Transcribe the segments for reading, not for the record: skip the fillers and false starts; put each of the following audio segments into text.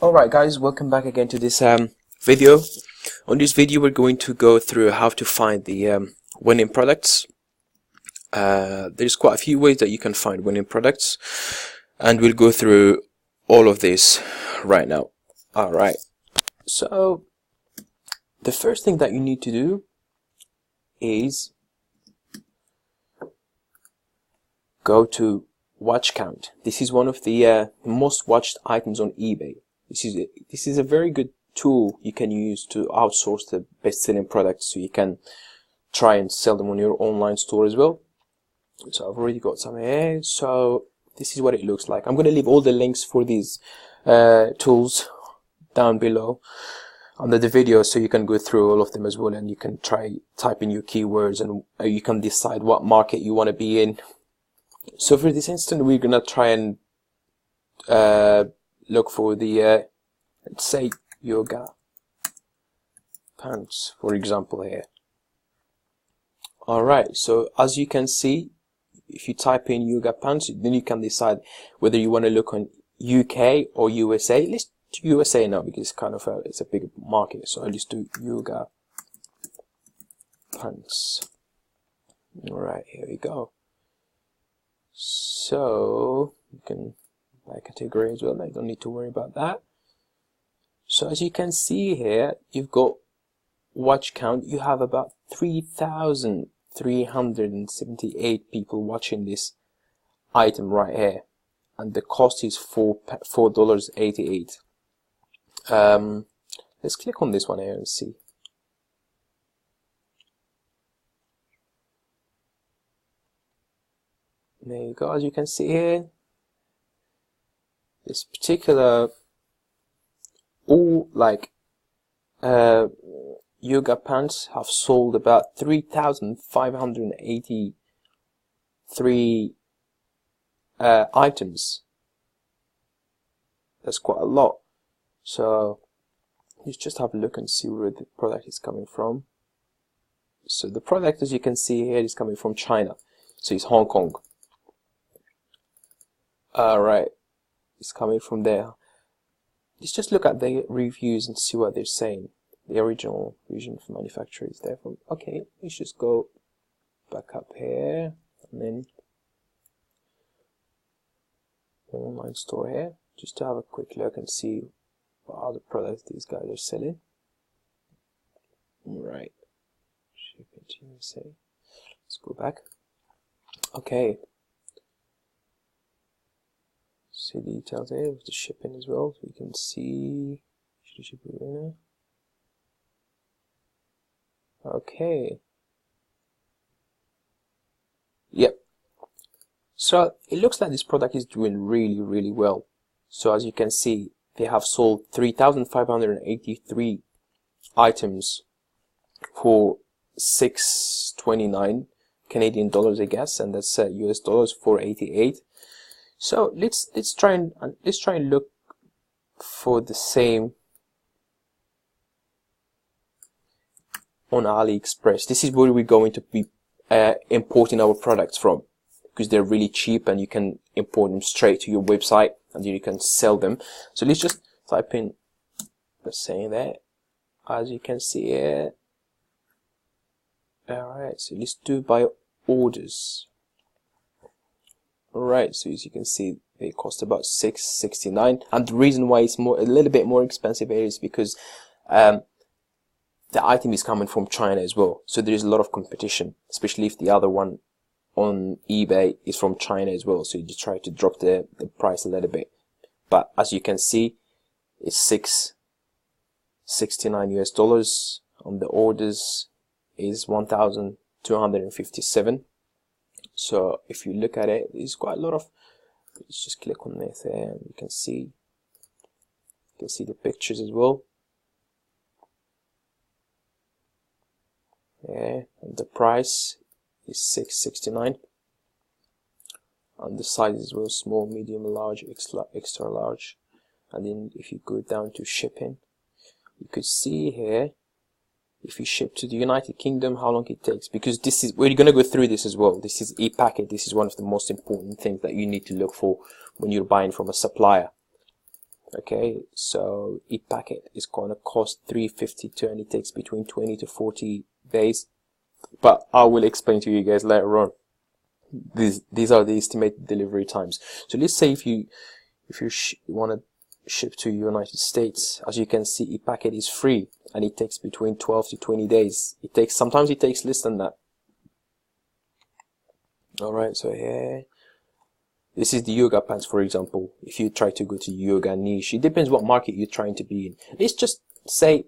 Alright guys, welcome back again to this video. On this video we're going to go through how to find the winning products. There's quite a few ways that you can find winning products, and we'll go through all of this right now. Alright, so the first thing that you need to do is go to WatchCount. This is one of the most watched items on eBay. This is a very good tool you can use to outsource the best-selling products, so you can try and sell them on your online store as well. So I've already got some here. So this is what it looks like. I'm going to leave all the links for these tools down below under the video, so you can go through all of them as well, and you can try type in your keywords, and you can decide what market you want to be in. So for this instant, we're going to try and look for the let's say yoga pants, for example, here. Alright, so as you can see, if you type in yoga pants, then you can decide whether you want to look on UK or USA. Let's do USA now, because it's a big market, so I'll just do yoga pants. Alright, here we go. So you can buy category as well. I don't need to worry about that. So as you can see here, you've got watch count. You have about 3,378 people watching this item right here, and the cost is $4.88. Let's click on this one here and see. There you go. As you can see here, this particular yoga pants have sold about 3,583 items. That's quite a lot. So let's just have a look and see where the product is coming from. So the product, as you can see here, is coming from China. So it's Hong Kong. Alright, it's coming from there. Let's just look at the reviews and see what they're saying. The original region for manufacturer is there from. Okay, let's just go back up here, and then online store here, just to have a quick look and see what other products these guys are selling. Right, shipping to USA. Let's go back. Okay. See details here with the shipping as well, so you can see. Should I ship it right now? Okay. Yep. So it looks like this product is doing really well. So as you can see, they have sold 3,583 items for $6.29 Canadian dollars, I guess, and that's US dollars, $4.88. So let's try and look for the same on AliExpress. This is where we're going to be importing our products from, because they're really cheap and you can import them straight to your website and then you can sell them. So let's just type in the same there, as you can see here. Alright, so let's do by orders. Alright, so as you can see, they cost about $6.69, and the reason why it's a little bit more expensive here is because the item is coming from China as well, so there is a lot of competition, especially if the other one on eBay is from China as well, so you just try to drop the price a little bit. But as you can see, it's $6.69 US dollars. On the orders is 1,257. So if you look at it, there's quite a lot of. Let's just click on this there, and you can see the pictures as well. Yeah, and the price is $6.69. And the size as well: small, medium, large, extra large. And then if you go down to shipping, you could see here, if you ship to the United Kingdom, how long it takes, because this is, we're going to go through this as well. This is e-packet. This is one of the most important things that you need to look for when you're buying from a supplier. Okay, so each packet is gonna cost $3.52 and it takes between 20 to 40 days, but I will explain to you guys later on. These are the estimated delivery times. So let's say if you want to ship to United States, as you can see, each packet is free and it takes between 12 to 20 days. Sometimes it takes less than that. All right, so here, this is the yoga pants, for example. If you try to go to yoga niche, it depends what market you're trying to be in. Let's just say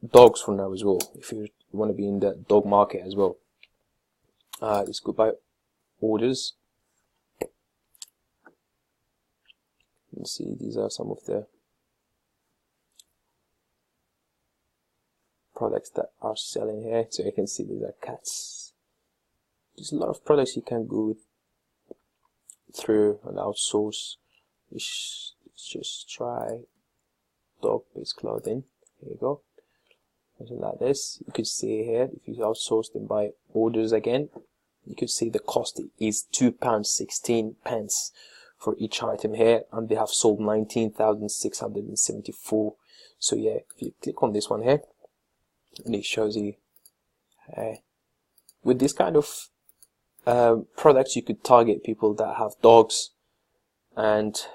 dogs for now as well, if you want to be in the dog market as well. Let's go by orders. Let's see, these are some of the products that are selling here. So you can see these are cats. There's a lot of products you can go through and outsource. Let's just try dog-based clothing. Here you go. Something like this. You could see here, if you outsource them by orders again, you could see the cost is £2.16 for each item here, and they have sold 19,674. So yeah, if you click on this one here, and it shows you with this kind of products, you could target people that have dogs and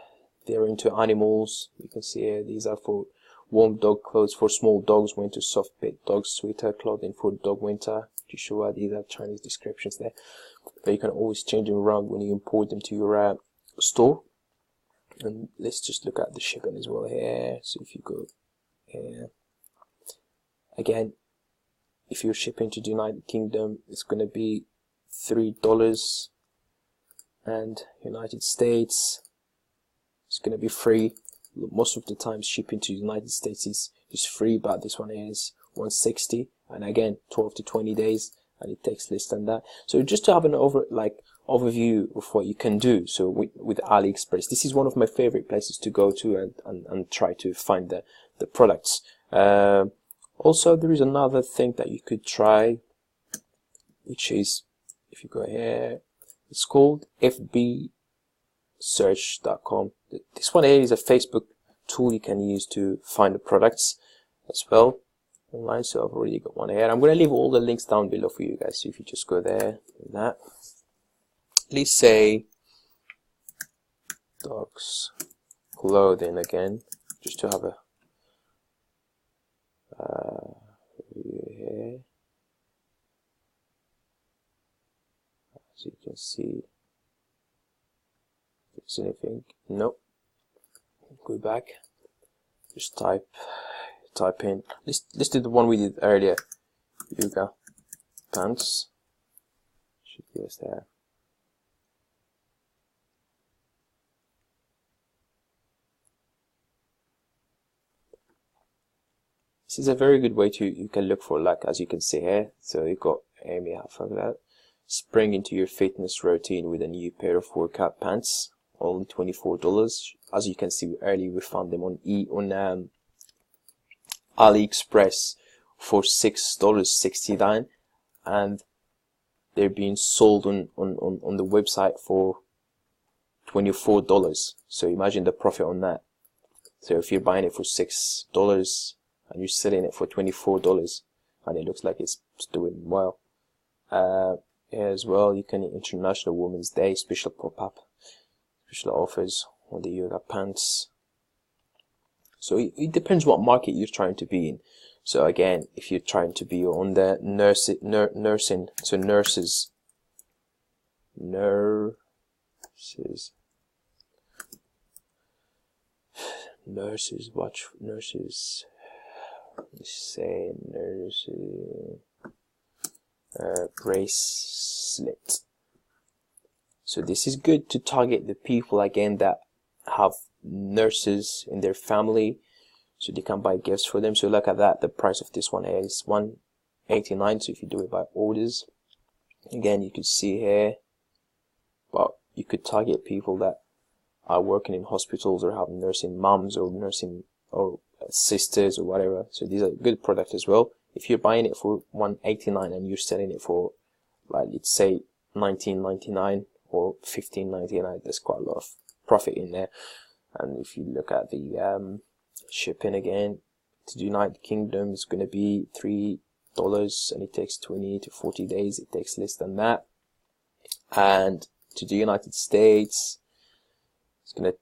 they're into animals. You can see here, these are for warm dog clothes for small dogs, winter soft pet dogs, sweater clothing for dog winter. To show these are Chinese descriptions there, but you can always change them around when you import them to your store. And let's just look at the shipping as well here. So if you go here again, if you're shipping to the United Kingdom, it's going to be $3, and United States, it's going to be free. Most of the time shipping to the United States is free, but this one is $160, and again 12 to 20 days, and it takes less than that. So just to have an overview of what you can do. So with AliExpress, this is one of my favorite places to go to and try to find the products. Also, there is another thing that you could try, which is, if you go here, it's called fbsearch.com. This one here is a Facebook tool you can use to find the products as well online. So I've already got one here. I'm going to leave all the links down below for you guys. So if you just go there, that, let's say dogs clothing again, just to have a here. So you can see if there's anything. Nope. Go back. Just type in. Let's do the one we did earlier. Yoga pants. Should be us there. This is a very good way you can look for, like, as you can see here. So you got Amy half of that. Spring into your fitness routine with a new pair of workout pants, only $24. As you can see earlier, we found them on AliExpress for $6.69, and they're being sold on the website for $24. So imagine the profit on that. So if you're buying it for $6 and you're selling it for $24, and it looks like it's doing well. As well, you can International Women's Day special pop-up, special offers on the yoga pants. So it depends what market you're trying to be in. So again, if you're trying to be on the nursing, so nurses, watch nurses. Let's say nurses. Bracelet. So this is good to target the people again that have nurses in their family, so they can buy gifts for them. So look at that, the price of this one is $189. So if you do it by orders, again you could see here, but you could target people that are working in hospitals or have nursing moms or nursing or sisters or whatever. So these are good products as well. If you're buying it for $189 and you're selling it for, like, let's say $19.99 or $15.99, there's quite a lot of profit in there. And if you look at the shipping again, to the United Kingdom, it's going to be $3, and it takes 20 to 40 days. It takes less than that. And to the United States, it's going to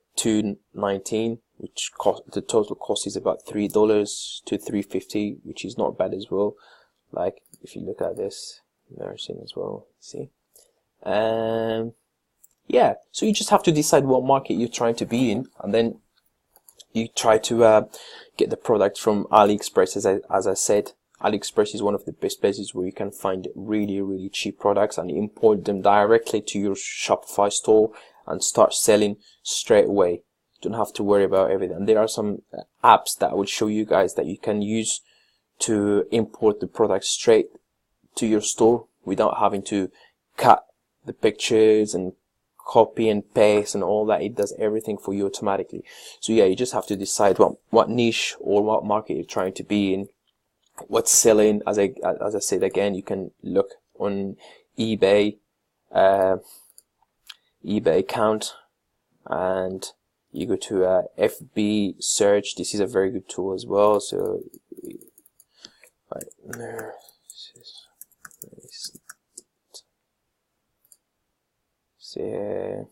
$2.19, which the total cost is about $3 to $3.50, which is not bad as well. Like if you look at this nursing as well, see. Yeah, so you just have to decide what market you're trying to be in, and then you try to get the product from AliExpress. As I said, AliExpress is one of the best places where you can find really cheap products and import them directly to your Shopify store and start selling straight away. You don't have to worry about everything. And there are some apps that I will show you guys that you can use to import the product straight to your store without having to cut the pictures and copy and paste and all that. It does everything for you automatically. So yeah, you just have to decide what niche or what market you're trying to be in, what's selling. As I said again, you can look on eBay, eBay count, and you go to FB search. This is a very good tool as well. So right there, so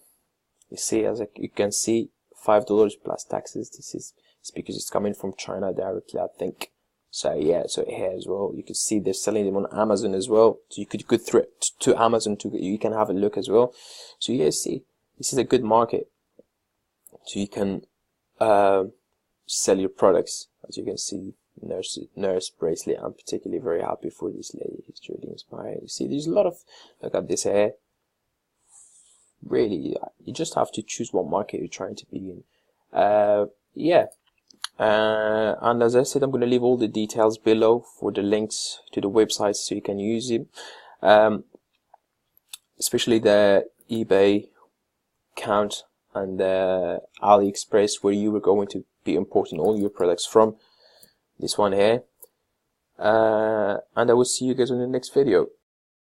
you see, as you can see, $5 plus taxes. It's because it's coming from China directly, I think. So yeah, so here as well, you can see they're selling them on Amazon as well. So you could go through to Amazon you can have a look as well. So yeah, see, this is a good market. So you can sell your products. As you can see, nurse bracelet. I'm particularly very happy for this lady. It's really inspiring. You see, there's a lot of, look at this hair. Really, you just have to choose what market you're trying to be in. Yeah. And as I said, I'm going to leave all the details below for the links to the websites so you can use it. Especially the eBay count and the AliExpress, where you were going to be importing all your products from. This one here. And I will see you guys in the next video.